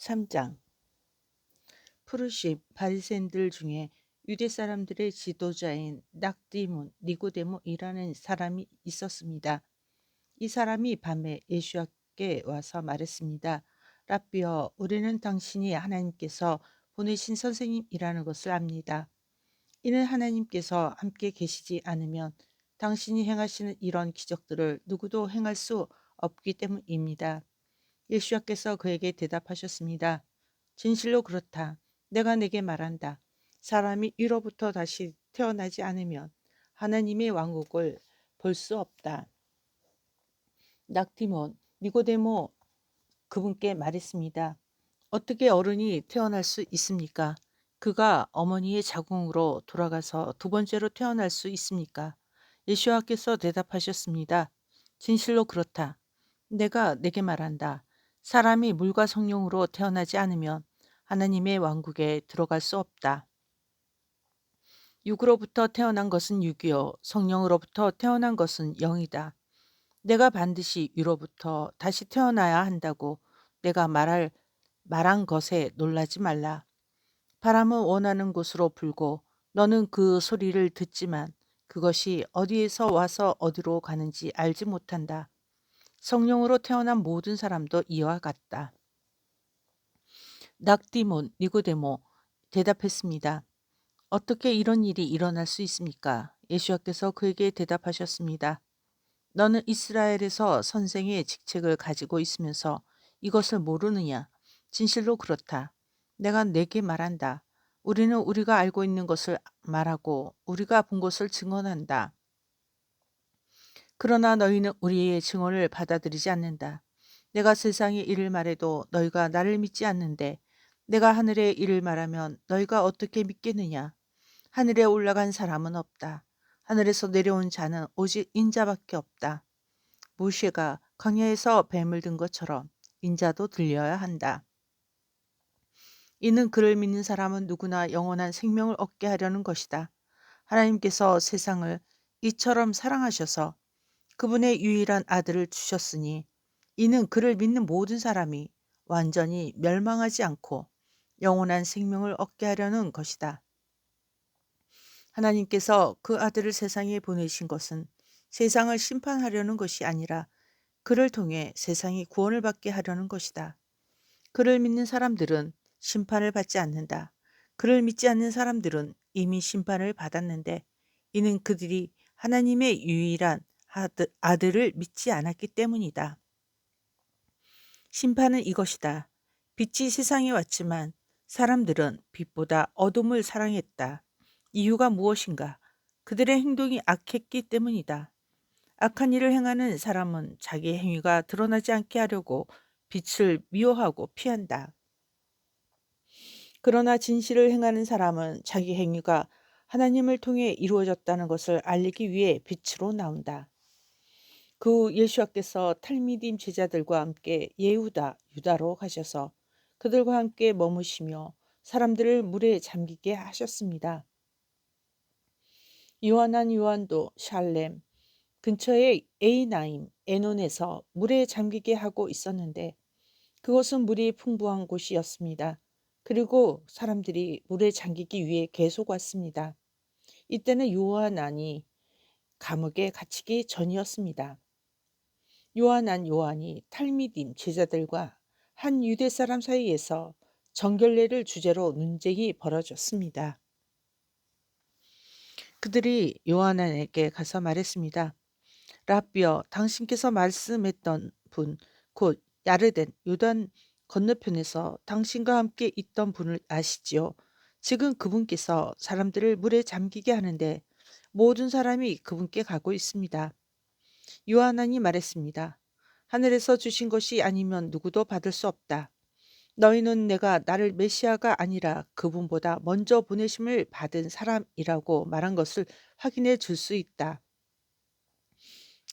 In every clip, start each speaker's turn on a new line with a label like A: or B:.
A: 3장. 프루십 바리새인들 중에 유대 사람들의 지도자인 낙디문 니고데모이라는 사람이 있었습니다. 이 사람이 밤에 예수께 와서 말했습니다. 라삐어, 우리는 당신이 하나님께서 보내신 선생님이라는 것을 압니다. 이는 하나님께서 함께 계시지 않으면 당신이 행하시는 이런 기적들을 누구도 행할 수 없기 때문입니다. 예수께서 그에게 대답하셨습니다. 진실로 그렇다. 내가 내게 말한다. 사람이 위로부터 다시 태어나지 않으면 하나님의 왕국을 볼 수 없다. 낙디몬 니고데모 그분께 말했습니다. 어떻게 어른이 태어날 수 있습니까? 그가 어머니의 자궁으로 돌아가서 두 번째로 태어날 수 있습니까? 예수와께서 대답하셨습니다. 진실로 그렇다. 내가 내게 말한다. 사람이 물과 성령으로 태어나지 않으면 하나님의 왕국에 들어갈 수 없다. 육으로부터 태어난 것은 육이요 성령으로부터 태어난 것은 영이다. 내가 반드시 위로부터 다시 태어나야 한다고 내가 말한 것에 놀라지 말라. 바람은 원하는 곳으로 불고 너는 그 소리를 듣지만 그것이 어디에서 와서 어디로 가는지 알지 못한다. 성령으로 태어난 모든 사람도 이와 같다. 낙디몬 니고데모 대답했습니다. 어떻게 이런 일이 일어날 수 있습니까? 예수께서 그에게 대답하셨습니다. 너는 이스라엘에서 선생의 직책을 가지고 있으면서 이것을 모르느냐? 진실로 그렇다. 내가 내게 말한다. 우리는 우리가 알고 있는 것을 말하고 우리가 본 것을 증언한다. 그러나 너희는 우리의 증언을 받아들이지 않는다. 내가 세상의 일을 말해도 너희가 나를 믿지 않는데 내가 하늘의 일을 말하면 너희가 어떻게 믿겠느냐? 하늘에 올라간 사람은 없다. 하늘에서 내려온 자는 오직 인자밖에 없다. 모세가 광야에서 뱀을 든 것처럼 인자도 들려야 한다. 이는 그를 믿는 사람은 누구나 영원한 생명을 얻게 하려는 것이다. 하나님께서 세상을 이처럼 사랑하셔서 그분의 유일한 아들을 주셨으니 이는 그를 믿는 모든 사람이 완전히 멸망하지 않고 영원한 생명을 얻게 하려는 것이다. 하나님께서 그 아들을 세상에 보내신 것은 세상을 심판하려는 것이 아니라 그를 통해 세상이 구원을 받게 하려는 것이다. 그를 믿는 사람들은 심판을 받지 않는다. 그를 믿지 않는 사람들은 이미 심판을 받았는데 이는 그들이 하나님의 유일한 아들을 믿지 않았기 때문이다. 심판은 이것이다. 빛이 세상에 왔지만 사람들은 빛보다 어둠을 사랑했다. 이유가 무엇인가? 그들의 행동이 악했기 때문이다. 악한 일을 행하는 사람은 자기 행위가 드러나지 않게 하려고 빛을 미워하고 피한다. 그러나 진실을 행하는 사람은 자기 행위가 하나님을 통해 이루어졌다는 것을 알리기 위해 빛으로 나온다. 그 예수께서 탈미dim 제자들과 함께 예후다 유다로 가셔서 그들과 함께 머무시며 사람들을 물에 잠기게 하셨습니다. 요한한 요한도 샬렘 근처의 에이나임 에논에서 물에 잠기게 하고 있었는데 그것은 물이 풍부한 곳이었습니다. 그리고 사람들이 물에 잠기기 위해 계속 왔습니다. 이때는 요한안이 감옥에 갇히기 전이었습니다. 요한이 탈미dim 제자들과 한 유대 사람 사이에서 정결례를 주제로 논쟁이 벌어졌습니다. 그들이 요한안에게 가서 말했습니다. 라비어, 당신께서 말씀했던 분, 곧 야르덴 요단 건너편에서 당신과 함께 있던 분을 아시지요? 지금 그분께서 사람들을 물에 잠기게 하는데 모든 사람이 그분께 가고 있습니다. 요하나니 말했습니다. 하늘에서 주신 것이 아니면 누구도 받을 수 없다. 너희는 내가 나를 메시아가 아니라 그분보다 먼저 보내심을 받은 사람이라고 말한 것을 확인해 줄 수 있다.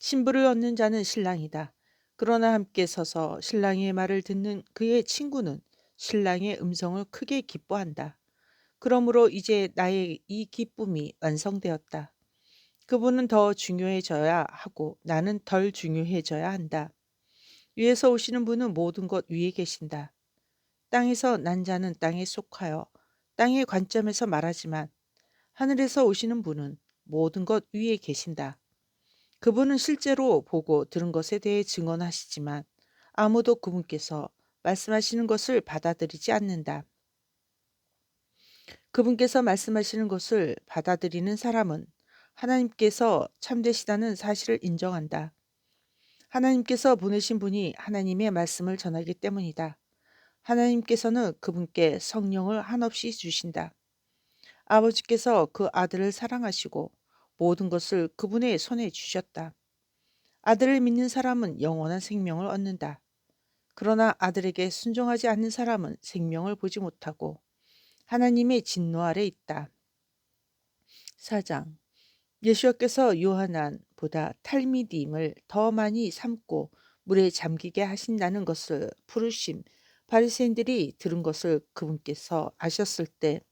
A: 신부를 얻는 자는 신랑이다. 그러나 함께 서서 신랑의 말을 듣는 그의 친구는 신랑의 음성을 크게 기뻐한다. 그러므로 이제 나의 이 기쁨이 완성되었다. 그분은 더 중요해져야 하고 나는 덜 중요해져야 한다. 위에서 오시는 분은 모든 것 위에 계신다. 땅에서 난 자는 땅에 속하여 땅의 관점에서 말하지만 하늘에서 오시는 분은 모든 것 위에 계신다. 그분은 실제로 보고 들은 것에 대해 증언하시지만 아무도 그분께서 말씀하시는 것을 받아들이지 않는다. 그분께서 말씀하시는 것을 받아들이는 사람은 하나님께서 참되시다는 사실을 인정한다. 하나님께서 보내신 분이 하나님의 말씀을 전하기 때문이다. 하나님께서는 그분께 성령을 한없이 주신다. 아버지께서 그 아들을 사랑하시고 모든 것을 그분의 손에 주셨다. 아들을 믿는 사람은 영원한 생명을 얻는다. 그러나 아들에게 순종하지 않는 사람은 생명을 보지 못하고 하나님의 진노 아래 있다. 4장. 예수께서 요한안보다 탈미dim을 더 많이 삶고 물에 잠기게 하신다는 것을 부르심 바리새인들이 들은 것을 그분께서 아셨을 때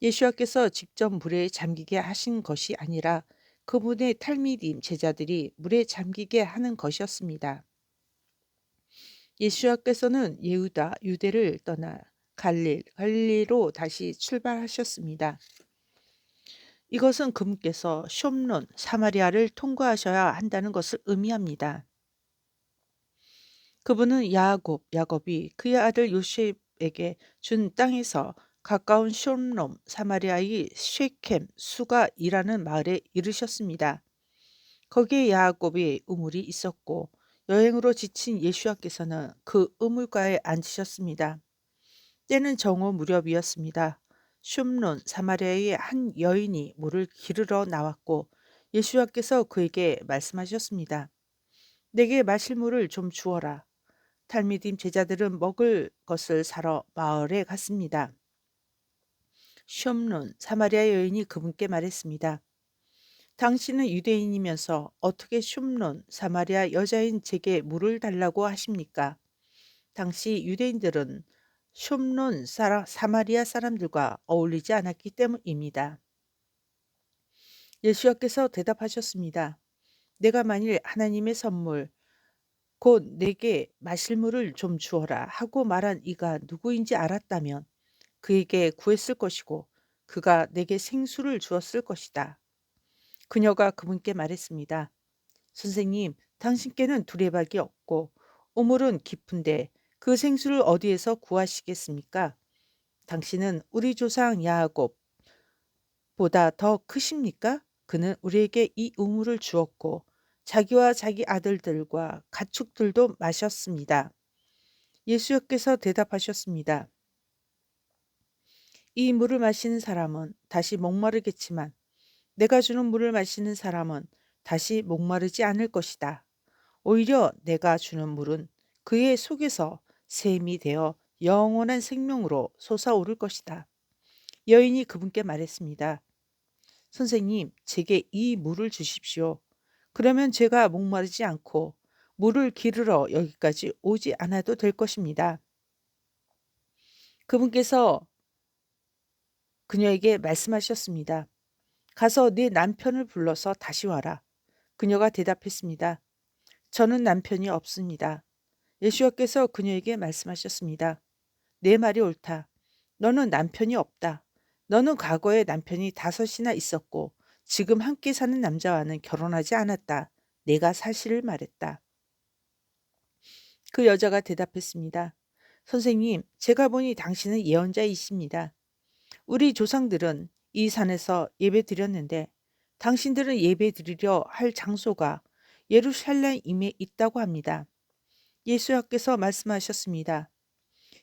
A: 예수께서 직접 물에 잠기게 하신 것이 아니라 그분의 탈미dim 제자들이 물에 잠기게 하는 것이었습니다. 예수께서는 예후다 유대를 떠나 갈릴리로 다시 출발하셨습니다. 이것은 그분께서 숑론 사마리아를 통과하셔야 한다는 것을 의미합니다. 그분은 야곱이 그의 아들 요셉에게 준 땅에서 가까운 숑롬 사마리아의 쉐켐 수가이라는 마을에 이르셨습니다. 거기에 야곱의 우물이 있었고 여행으로 지친 예수께서는 그 우물가에 앉으셨습니다. 때는 정오 무렵이었습니다. 숑론 사마리아의 한 여인이 물을 기르러 나왔고 예수께서 그에게 말씀하셨습니다. 내게 마실 물을 좀 주어라. 탈미딤 제자들은 먹을 것을 사러 마을에 갔습니다. 숑론 사마리아 여인이 그분께 말했습니다. 당신은 유대인이면서 어떻게 숑론 사마리아 여자인 제게 물을 달라고 하십니까? 당시 유대인들은 숑론 사마리아 사람들과 어울리지 않았기 때문입니다. 예수께서 대답하셨습니다. 내가 만일 하나님의 선물 곧 내게 마실 물을 좀 주어라 하고 말한 이가 누구인지 알았다면 그에게 구했을 것이고 그가 내게 생수를 주었을 것이다. 그녀가 그분께 말했습니다. 선생님, 당신께는 두레박이 없고 우물은 깊은데 그 생수를 어디에서 구하시겠습니까? 당신은 우리 조상 야곱보다 더 크십니까? 그는 우리에게 이 우물을 주었고 자기와 자기 아들들과 가축들도 마셨습니다. 예수께서 대답하셨습니다. 이 물을 마시는 사람은 다시 목마르겠지만 내가 주는 물을 마시는 사람은 다시 목마르지 않을 것이다. 오히려 내가 주는 물은 그의 속에서 샘이 되어 영원한 생명으로 솟아오를 것이다. 여인이 그분께 말했습니다. 선생님, 제게 이 물을 주십시오. 그러면 제가 목마르지 않고 물을 기르러 여기까지 오지 않아도 될 것입니다. 그분께서 그녀에게 말씀하셨습니다. 가서 네 남편을 불러서 다시 와라. 그녀가 대답했습니다. 저는 남편이 없습니다. 예수께서 그녀에게 말씀하셨습니다. 내 말이 옳다. 너는 남편이 없다. 너는 과거에 남편이 5이나 있었고 지금 함께 사는 남자와는 결혼하지 않았다. 내가 사실을 말했다. 그 여자가 대답했습니다. 선생님, 제가 보니 당신은 예언자이십니다. 우리 조상들은 이 산에서 예배 드렸는데 당신들은 예배 드리려 할 장소가 예루살렘임에 있다고 합니다. 예수께서 말씀하셨습니다.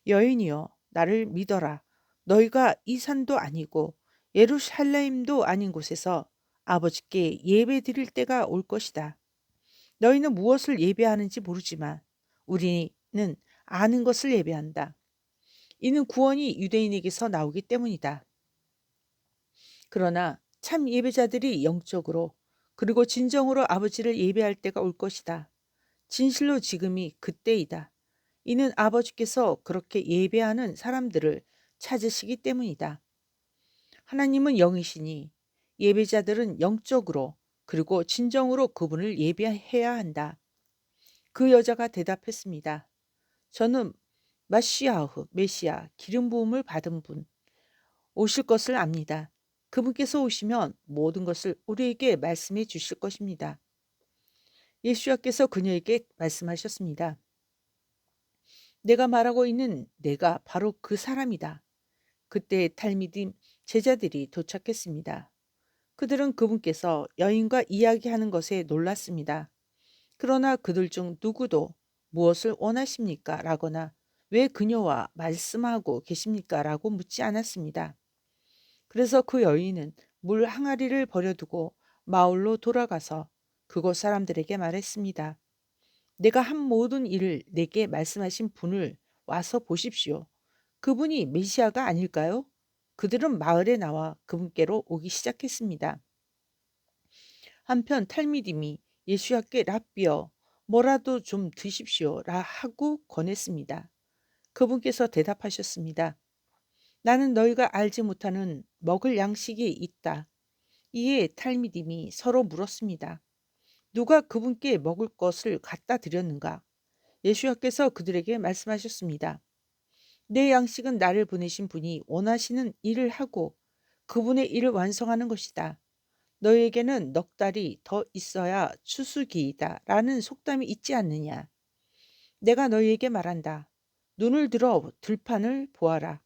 A: 여인이여, 나를 믿어라. 너희가 이 산도 아니고 예루살렘도 아닌 곳에서 아버지께 예배 드릴 때가 올 것이다. 너희는 무엇을 예배하는지 모르지만 우리는 아는 것을 예배한다. 이는 구원이 유대인에게서 나오기 때문이다. 그러나 참 예배자들이 영적으로 그리고 진정으로 아버지를 예배할 때가 올 것이다. 진실로 지금이 그때이다. 이는 아버지께서 그렇게 예배하는 사람들을 찾으시기 때문이다. 하나님은 영이시니 예배자들은 영적으로 그리고 진정으로 그분을 예배해야 한다. 그 여자가 대답했습니다. 저는 마시아흐, 메시아, 기름 부음을 받은 분 오실 것을 압니다. 그분께서 오시면 모든 것을 우리에게 말씀해 주실 것입니다. 예수야께서 그녀에게 말씀하셨습니다. 내가 말하고 있는 내가 바로 그 사람이다. 그때 탈미dim 제자들이 도착했습니다. 그들은 그분께서 여인과 이야기하는 것에 놀랐습니다. 그러나 그들 중 누구도 무엇을 원하십니까? 라거나 왜 그녀와 말씀하고 계십니까? 라고 묻지 않았습니다. 그래서 그 여인은 물 항아리를 버려두고 마을로 돌아가서 그곳 사람들에게 말했습니다. 내가 한 모든 일을 내게 말씀하신 분을 와서 보십시오. 그분이 메시아가 아닐까요? 그들은 마을에 나와 그분께로 오기 시작했습니다. 한편 탈미dim이 예수야께 랍비여 뭐라도 좀 드십시오 라 하고 권했습니다. 그분께서 대답하셨습니다. 나는 너희가 알지 못하는 먹을 양식이 있다. 이에 탈미dim이 서로 물었습니다. 누가 그분께 먹을 것을 갖다 드렸는가? 예수야께서 그들에게 말씀하셨습니다. 내 양식은 나를 보내신 분이 원하시는 일을 하고 그분의 일을 완성하는 것이다. 너에게는 넉 달이 더 있어야 추수기이다 라는 속담이 있지 않느냐. 내가 너희에게 말한다. 눈을 들어 들판을 보아라.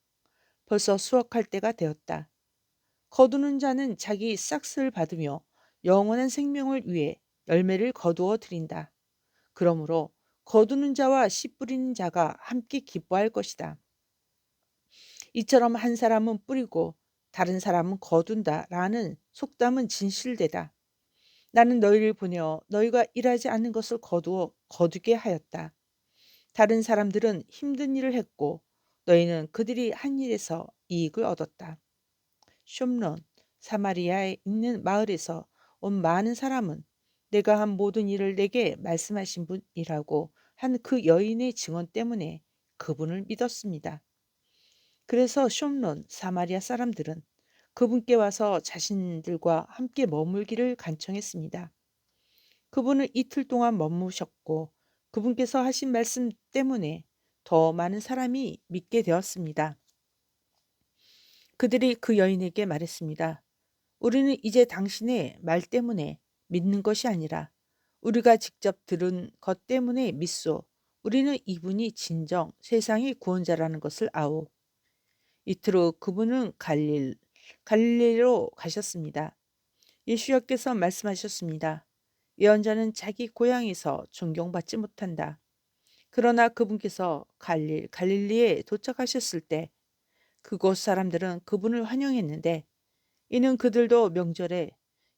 A: 벌써 수확할 때가 되었다. 거두는 자는 자기 싹스를 받으며 영원한 생명을 위해 열매를 거두어 드린다. 그러므로 거두는 자와 씨 뿌리는 자가 함께 기뻐할 것이다. 이처럼 한 사람은 뿌리고 다른 사람은 거둔다 라는 속담은 진실되다. 나는 너희를 보내어 너희가 일하지 않는 것을 거두어 거두게 하였다. 다른 사람들은 힘든 일을 했고 너희는 그들이 한 일에서 이익을 얻었다. 숑론 사마리아에 있는 마을에서 온 많은 사람은 내가 한 모든 일을 내게 말씀하신 분이라고 한 그 여인의 증언 때문에 그분을 믿었습니다. 그래서 숑론 사마리아 사람들은 그분께 와서 자신들과 함께 머물기를 간청했습니다. 그분은 이틀 동안 머무셨고 그분께서 하신 말씀 때문에 더 많은 사람이 믿게 되었습니다. 그들이 그 여인에게 말했습니다. 우리는 이제 당신의 말 때문에 믿는 것이 아니라 우리가 직접 들은 것 때문에 믿소. 우리는 이분이 진정 세상의 구원자라는 것을 아오. 이틀 후 그분은 갈릴리로 가셨습니다. 예수께서 말씀하셨습니다. 예언자는 자기 고향에서 존경받지 못한다. 그러나 그분께서 갈릴리에 도착하셨을 때 그곳 사람들은 그분을 환영했는데 이는 그들도 명절에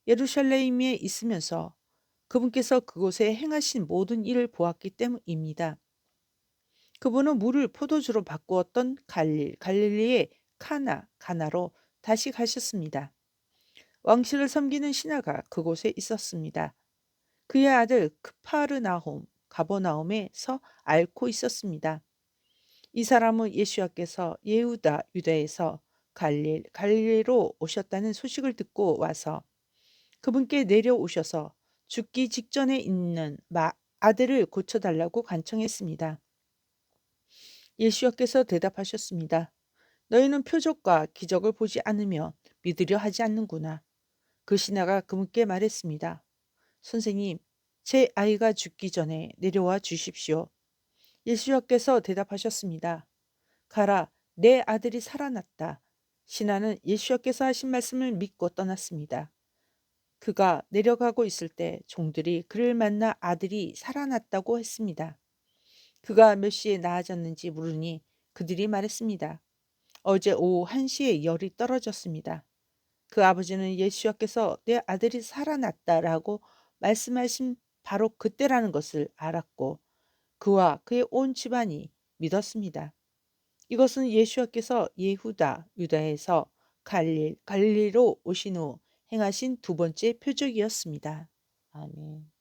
A: 예루살렘에 있으면서 그분께서 그곳에 행하신 모든 일을 보았기 때문입니다. 그분은 물을 포도주로 바꾸었던 갈릴리의 가나로 다시 가셨습니다. 왕실을 섬기는 신하가 그곳에 있었습니다. 그의 아들 가버나움에서 앓고 있었습니다. 이 사람은 예수께서 유다에서 갈릴리로 오셨다는 소식을 듣고 와서 그분께 내려오셔서 죽기 직전에 있는 아들을 고쳐달라고 간청했습니다. 예수께서 대답하셨습니다. 너희는 표적과 기적을 보지 않으며 믿으려 하지 않는구나. 그 신하가 그분께 말했습니다. 선생님, 제 아이가 죽기 전에 내려와 주십시오. 예수께서 대답하셨습니다. 가라, 내 아들이 살아났다. 신하는 예수께서 하신 말씀을 믿고 떠났습니다. 그가 내려가고 있을 때 종들이 그를 만나 아들이 살아났다고 했습니다. 그가 몇 시에 나아졌는지 물으니 그들이 말했습니다. 어제 오후 1시에 열이 떨어졌습니다. 그 아버지는 예수께서 내 아들이 살아났다라고 말씀하신 바로 그때라는 것을 알았고 그와 그의 온 집안이 믿었습니다. 이것은 예수께서 유다에서 갈릴리로 오신 후 행하신 두 번째 표적이었습니다. 아멘.